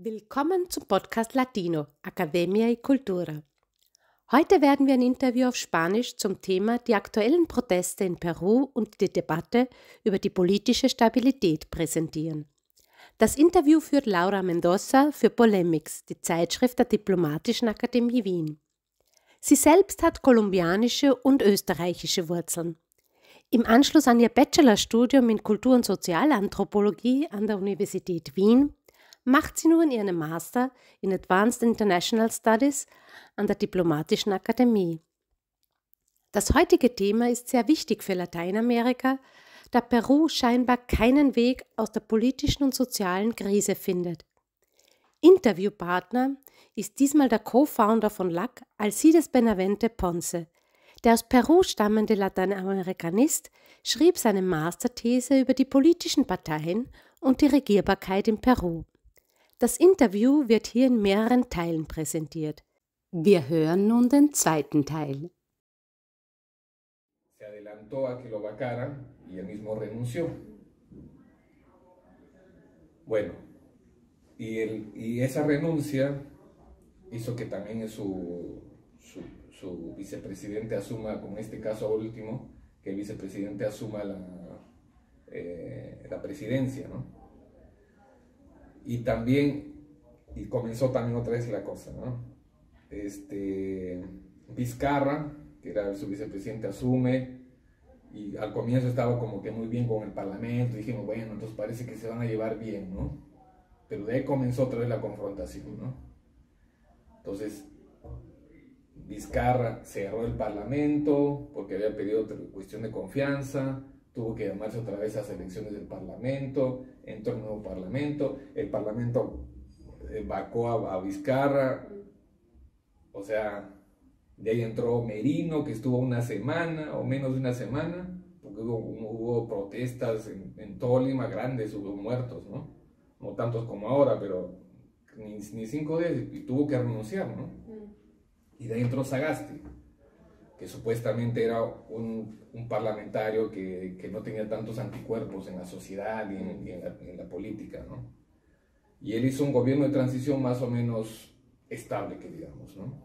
Willkommen zum Podcast Latino, Academia y Cultura. Heute werden wir ein Interview auf Spanisch zum Thema die aktuellen Proteste in Peru und die Debatte über die politische Stabilität präsentieren. Das Interview führt Laura Mendoza für Polemics, die Zeitschrift der Diplomatischen Akademie Wien. Sie selbst hat kolumbianische und österreichische Wurzeln. Im Anschluss an ihr Bachelorstudium in Kultur- und Sozialanthropologie an der Universität Wien macht sie nun ihren Master in Advanced International Studies an der Diplomatischen Akademie. Das heutige Thema ist sehr wichtig für Lateinamerika, da Peru scheinbar keinen Weg aus der politischen und sozialen Krise findet. Interviewpartner ist diesmal der Co-Founder von LAC, Alcides Benavente Ponce. Der aus Peru stammende Lateinamerikanist schrieb seine Masterthese über die politischen Parteien und die Regierbarkeit in Peru. Das Interview wird hier in mehreren Teilen präsentiert. Wir hören nun den zweiten Teil. Se adelantó a que lo vacaran y él mismo renunció. Bueno, y esa renuncia hizo que también su vicepresidente asuma, como en este caso último, que el vicepresidente asuma la presidencia, ¿no? Y comenzó también otra vez la cosa, ¿no? Vizcarra, que era su vicepresidente, asume, y al comienzo estaba como que muy bien con el parlamento, dijimos, bueno, entonces parece que se van a llevar bien, ¿no? Pero de ahí comenzó otra vez la confrontación, ¿no? Entonces, Vizcarra cerró el parlamento porque había pedido otra cuestión de confianza, tuvo que llamarse otra vez a las elecciones del parlamento, entró el nuevo parlamento, el parlamento vacó a Vizcarra, o sea, de ahí entró Merino, que estuvo una semana o menos de una semana, porque hubo protestas en Tolima grandes, hubo muertos, ¿no? No tantos como ahora, pero ni 5 días, y tuvo que renunciar, ¿no? Y de ahí entró Sagasti, que supuestamente era un parlamentario que no tenía tantos anticuerpos en la sociedad y en la política, ¿no? Y él hizo un gobierno de transición más o menos estable, que digamos, ¿no?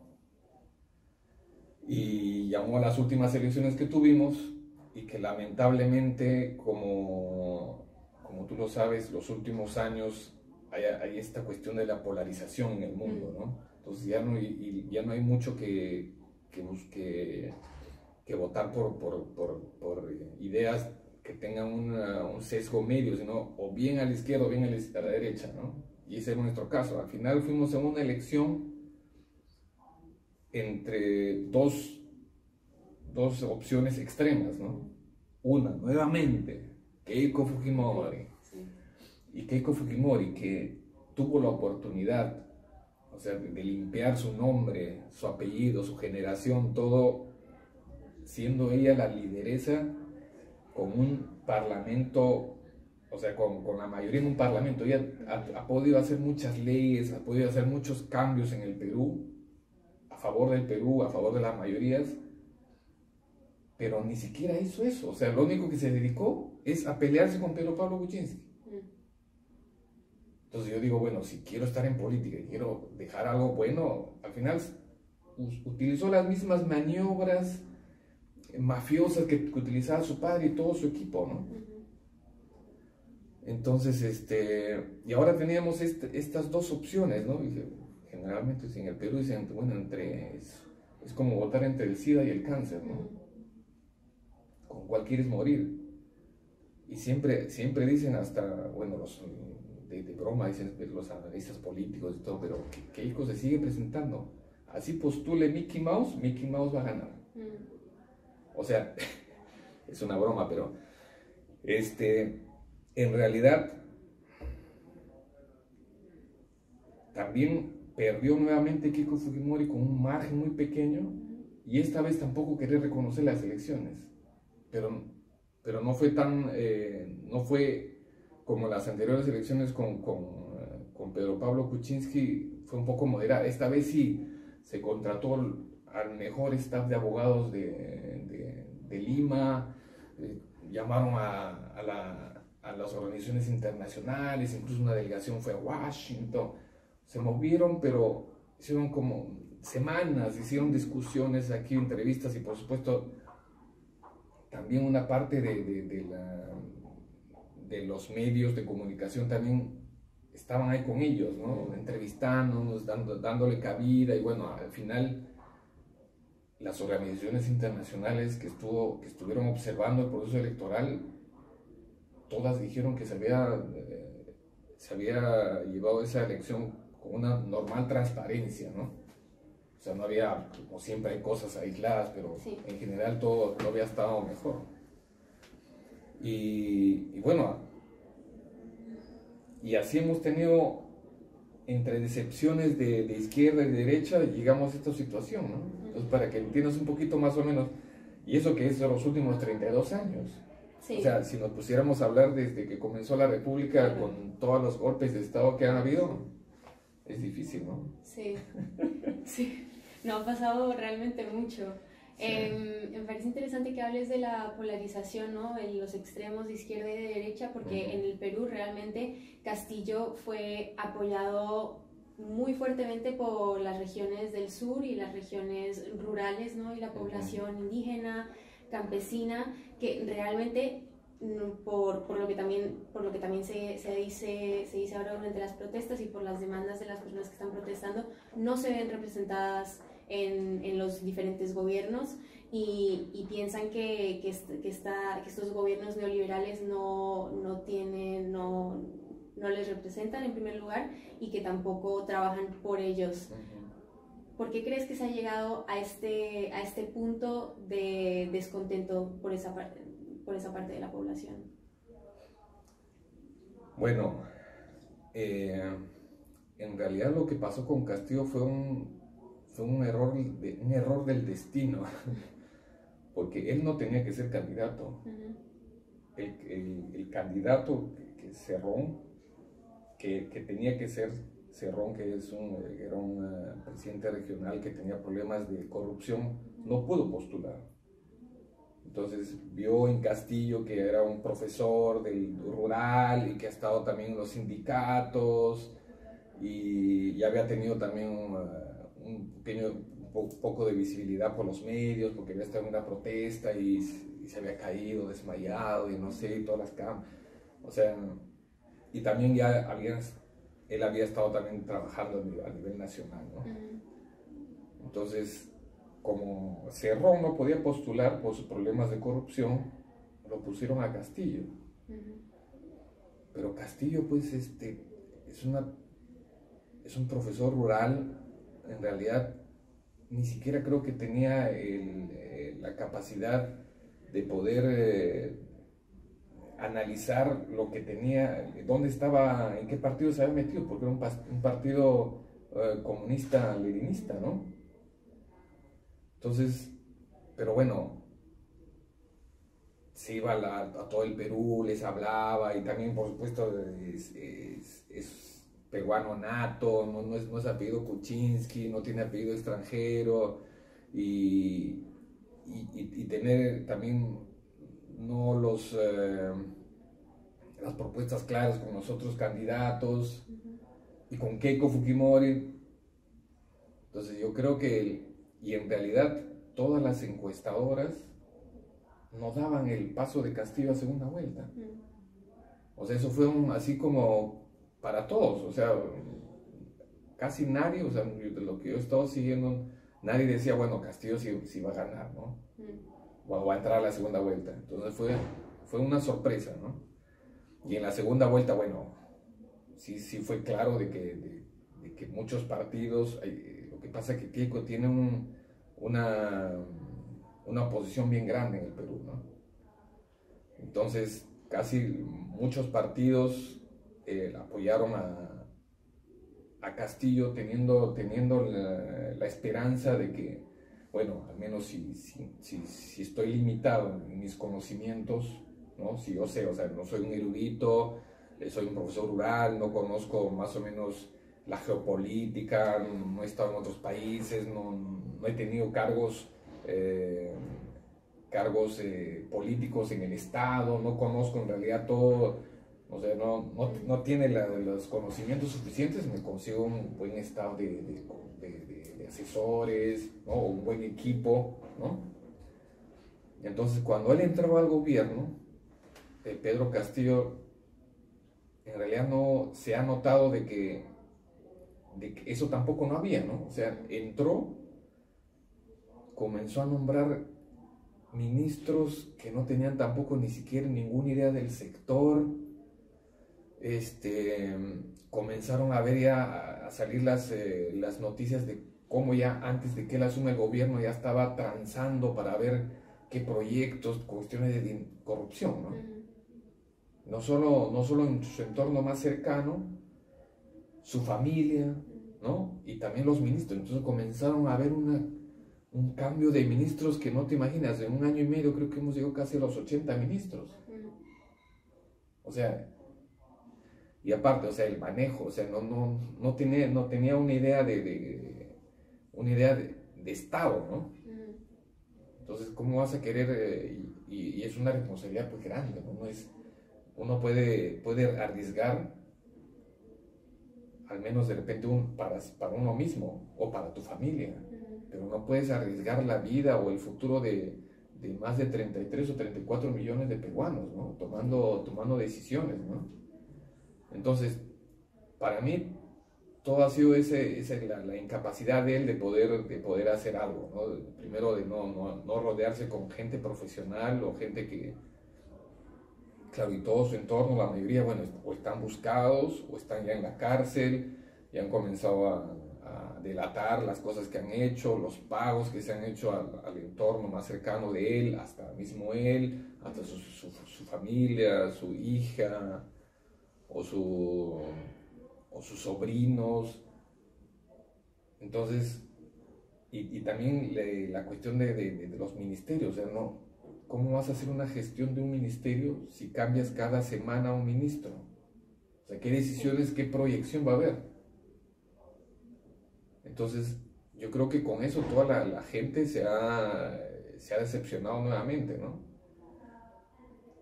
Y llamó a las últimas elecciones que tuvimos y que lamentablemente, como tú lo sabes, los últimos años hay esta cuestión de la polarización en el mundo, ¿no? Entonces ya no hay mucho que votar por ideas que tengan un sesgo medio, sino o bien a la izquierda o bien a la derecha, ¿no? Y ese es nuestro caso. Al final fuimos en una elección entre dos opciones extremas, ¿no? Una, nuevamente, Keiko Fujimori. Y Keiko Fujimori, que tuvo la oportunidad, o sea, de limpiar su nombre, su apellido, su generación, todo, siendo ella la lideresa con un parlamento, o sea, con la mayoría en un parlamento. Ella ha podido hacer muchas leyes, ha podido hacer muchos cambios en el Perú, a favor del Perú, a favor de las mayorías, pero ni siquiera hizo eso. O sea, lo único que se dedicó es a pelearse con Pedro Pablo Kuczynski. Entonces yo digo, bueno, si quiero estar en política y quiero dejar algo bueno, al final utilizó las mismas maniobras mafiosas que utilizaba su padre y todo su equipo, ¿no? Entonces, y ahora teníamos estas dos opciones, ¿no? Y generalmente en el Perú dicen, bueno, es como votar entre el SIDA y el cáncer, ¿no? ¿Con cuál quieres morir? Y siempre dicen hasta, bueno, de broma dicen los analistas políticos y todo, pero Keiko se sigue presentando. Así postule Mickey Mouse va a ganar. O sea, es una broma, pero en realidad también perdió nuevamente Keiko Fujimori con un margen muy pequeño, y esta vez tampoco quería reconocer las elecciones, pero no fue no fue como las anteriores elecciones con Pedro Pablo Kuczynski, fue un poco moderada. Esta vez sí se contrató al mejor staff de abogados de Lima, llamaron a las organizaciones internacionales, incluso una delegación fue a Washington. se movieron, pero hicieron como semanas, hicieron discusiones aquí, entrevistas y por supuesto también una parte de los medios de comunicación también estaban ahí con ellos, ¿no? Entrevistándonos, dándole cabida y bueno, al final las organizaciones internacionales que estuvieron observando el proceso electoral, todas dijeron que se había llevado esa elección con una normal transparencia, ¿no? O sea, no había, como siempre hay cosas aisladas, pero sí, en general todo había estado mejor. Y bueno, y así hemos tenido entre decepciones de izquierda y derecha, llegamos a esta situación, ¿no? Entonces, para que entiendas un poquito más o menos, y eso que es de los últimos 32 años. Sí. O sea, si nos pusiéramos a hablar desde que comenzó la República con todos los golpes de Estado que han habido, es difícil, ¿no? Sí, sí, no ha pasado realmente mucho. Sí. Me parece interesante que hables de la polarización, ¿no? En los extremos de izquierda y de derecha, porque en el Perú realmente Castillo fue apoyado muy fuertemente por las regiones del sur y las regiones rurales, ¿no? Y la población indígena, campesina, que realmente por lo que también se dice ahora durante las protestas y por las demandas de las personas que están protestando, no se ven representadas en los diferentes gobiernos y piensan que estos gobiernos neoliberales no les representan en primer lugar y que tampoco trabajan por ellos. ¿Por qué crees que se ha llegado a este punto de descontento por esa parte de la población? Bueno, en realidad lo que pasó con Castillo fue un error del destino, porque él no tenía que ser candidato. El candidato que Cerrón, que tenía que ser Cerrón, que era un presidente regional que tenía problemas de corrupción, no pudo postular. Entonces vio en Castillo que era un profesor del rural y que ha estado también en los sindicatos y ya había tenido también un poco de visibilidad por los medios porque había estado en una protesta y se había caído, desmayado y no sé, y todas las cámaras. O sea, y también él había estado también trabajando a nivel nacional, ¿no? Entonces, como Cerrón no podía postular por sus problemas de corrupción, lo pusieron a Castillo. Pero Castillo, pues, es un profesor rural, en realidad ni siquiera creo que tenía la capacidad de poder analizar lo que tenía, dónde estaba, en qué partido se había metido, porque era un partido comunista, leninista, ¿no? Entonces, pero bueno, se iba a todo el Perú, les hablaba y también, por supuesto, es peruano nato, no es apellido Kuczynski, no tiene apellido extranjero y tener también no las propuestas claras con los otros candidatos y con Keiko Fujimori. Entonces yo creo que, y en realidad todas las encuestadoras no daban el paso de Castillo a segunda vuelta. O sea, eso fue así como para todos, o sea, casi nadie, o sea, de lo que yo he estado siguiendo, nadie decía, bueno, Castillo sí va a ganar, ¿no? O va a entrar a la segunda vuelta. Entonces fue una sorpresa, ¿no? Y en la segunda vuelta, bueno, sí fue claro de que muchos partidos, lo que pasa es que Keiko tiene una oposición bien grande en el Perú, ¿no? Entonces, casi muchos partidos apoyaron a Castillo teniendo la esperanza de que, bueno, al menos si estoy limitado en mis conocimientos, ¿no? Si yo sé, o sea, no soy un erudito, soy un profesor rural, no conozco más o menos la geopolítica, no he estado en otros países, no he tenido cargos políticos en el Estado, no conozco en realidad O sea, no tiene los conocimientos suficientes, me consigo un buen estado de asesores, ¿no? O un buen equipo, ¿no? Entonces, cuando él entró al gobierno, Pedro Castillo, en realidad no se ha notado de que eso tampoco no había, ¿no? O sea, entró, comenzó a nombrar ministros que no tenían tampoco ni siquiera ninguna idea del sector. Comenzaron a ver ya a salir las noticias de cómo ya antes de que él asuma el gobierno ya estaba transando para ver qué proyectos, cuestiones de corrupción, ¿no? No solo en su entorno más cercano, su familia, ¿no? Y también los ministros. Entonces comenzaron a ver un cambio de ministros que no te imaginas. En un año y medio creo que hemos llegado casi a los 80 ministros. O sea, y aparte, o sea, el manejo, o sea, no tenía una idea de Estado, ¿no? Entonces, ¿cómo vas a querer? Y es una responsabilidad pues grande, ¿no? Uno puede arriesgar, al menos de repente para uno mismo o para tu familia, pero no puedes arriesgar la vida o el futuro de más de 33 o 34 millones de peruanos, ¿no? Tomando decisiones, ¿no? Entonces, para mí, todo ha sido la incapacidad de él de poder hacer algo, ¿no? Primero, de no rodearse con gente profesional o gente que, claro, y todo su entorno, la mayoría, bueno, o están buscados o están ya en la cárcel, y han comenzado a delatar las cosas que han hecho, los pagos que se han hecho al entorno más cercano de él, hasta mismo él, hasta su familia, su hija o sus sobrinos. Entonces, y también la cuestión de los ministerios, o sea, no, ¿cómo vas a hacer una gestión de un ministerio si cambias cada semana a un ministro? O sea, ¿qué decisiones, qué proyección va a haber? Entonces, yo creo que con eso toda la gente se ha decepcionado nuevamente, ¿no?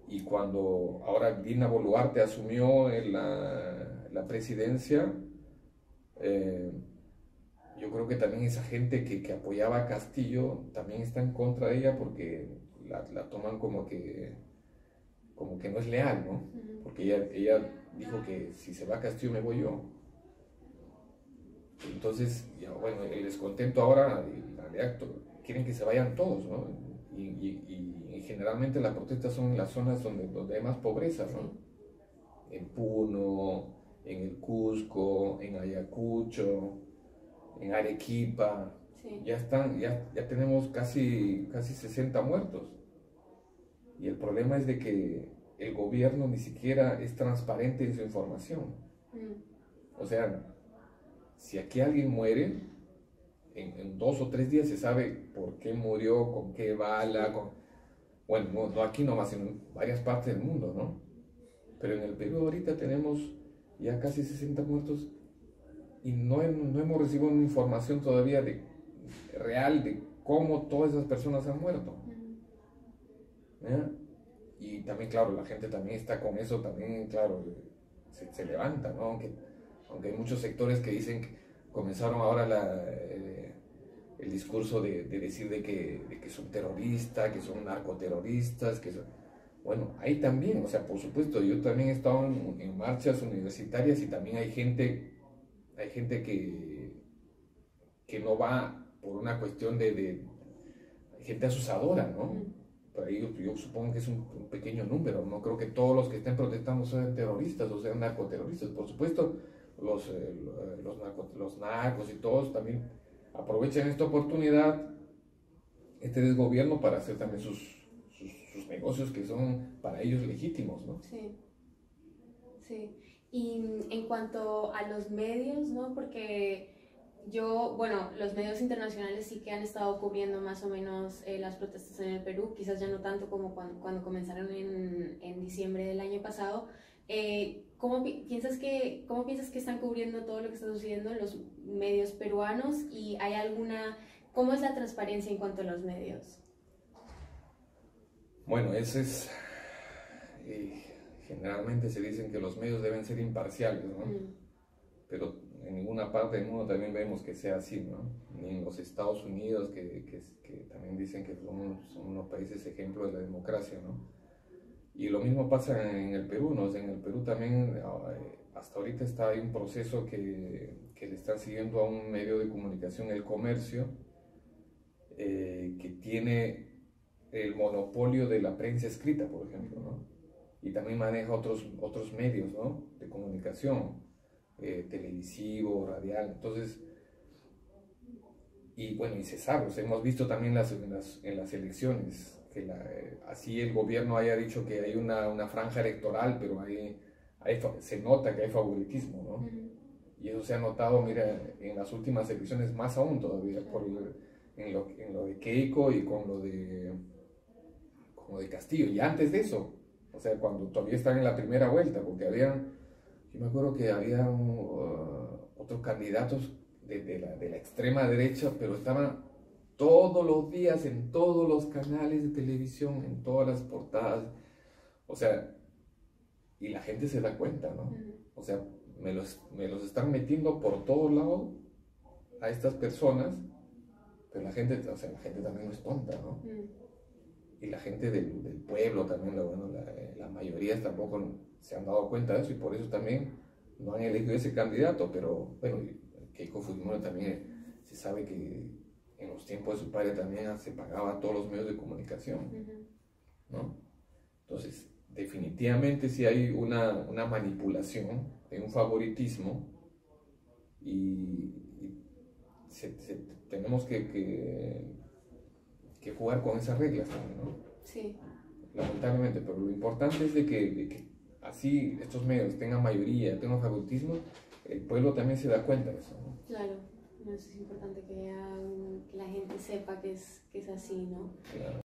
Y cuando ahora Dina Boluarte asumió la presidencia, yo creo que también esa gente que apoyaba a Castillo también está en contra de ella porque la toman como que no es leal, ¿no? Porque ella dijo que si se va Castillo me voy yo. Entonces, ya, bueno, el descontento ahora, la realidad, quieren que se vayan todos, ¿no? Y generalmente las protestas son en las zonas donde hay más pobreza, ¿no? En Puno, en el Cusco, en Ayacucho, en Arequipa. Sí. Ya tenemos casi 60 muertos. Y el problema es de que el gobierno ni siquiera es transparente en su información. O sea, si aquí alguien muere, en 2 o 3 días se sabe por qué murió, con qué bala, bueno, no aquí nomás, sino en varias partes del mundo, ¿no? Pero en el Perú ahorita tenemos ya casi 60 muertos y no hemos recibido una información todavía real de cómo todas esas personas han muerto. ¿Ya? Y también, claro, la gente también está con eso, también, claro, se levanta, ¿no? Aunque hay muchos sectores que dicen que comenzaron ahora el discurso de decir de que son terroristas, que son narcoterroristas, bueno, ahí también, o sea, por supuesto, yo también he estado en marchas universitarias y también hay gente que no va por una cuestión de gente asusadora, ¿no? Por ahí yo supongo que es un pequeño número, no creo que todos los que estén protestando sean terroristas o sean narcoterroristas. Por supuesto, los narcos y todos también aprovechan esta oportunidad, este desgobierno, para hacer también sus negocios que son para ellos legítimos, ¿no? Sí, sí. Y en cuanto a los medios, ¿no? Porque los medios internacionales sí que han estado cubriendo más o menos las protestas en el Perú, quizás ya no tanto como cuando comenzaron en diciembre del año pasado. ¿Cómo piensas que están cubriendo todo lo que está sucediendo en los medios peruanos? ¿Y cómo es la transparencia en cuanto a los medios? Bueno, generalmente se dicen que los medios deben ser imparciales, ¿no? Pero en ninguna parte del mundo también vemos que sea así, ¿no? Ni en los Estados Unidos, que también dicen que son unos países ejemplo de la democracia, ¿no? Y lo mismo pasa en el Perú, ¿no? O sea, en el Perú también hasta ahorita hay un proceso que le están siguiendo a un medio de comunicación, El Comercio, que tiene el monopolio de la prensa escrita, por ejemplo, ¿no? Y también maneja otros medios, ¿no? De comunicación, televisivo, radial. Entonces, y bueno, y se sabe, o sea, hemos visto también en las elecciones que así el gobierno haya dicho que hay una franja electoral, pero se nota que hay favoritismo, ¿no? Y eso se ha notado, mira, en las últimas elecciones más aún todavía, en lo de Keiko y con lo de Castillo. Y antes de eso, o sea, cuando todavía están en la primera vuelta, porque yo me acuerdo que había otros candidatos de la extrema derecha, pero estaban todos los días en todos los canales de televisión, en todas las portadas, o sea, y la gente se da cuenta, ¿no? O sea, me los están metiendo por todos lados a estas personas, pero la gente también no es tonta, ¿no? Y la gente del pueblo también, la mayoría tampoco se han dado cuenta de eso, y por eso también no han elegido ese candidato. Pero bueno, Keiko Fujimori también se sabe que en los tiempos de su padre también se pagaba a todos los medios de comunicación, ¿no? Entonces, definitivamente sí hay una manipulación, hay un favoritismo, y tenemos que jugar con esas reglas también, ¿no? Sí. Lamentablemente, pero lo importante es de que así estos medios tengan mayoría, tengan favoritismo, el pueblo también se da cuenta de eso, ¿no? Claro, eso es importante que la gente sepa que es así, ¿no? Claro.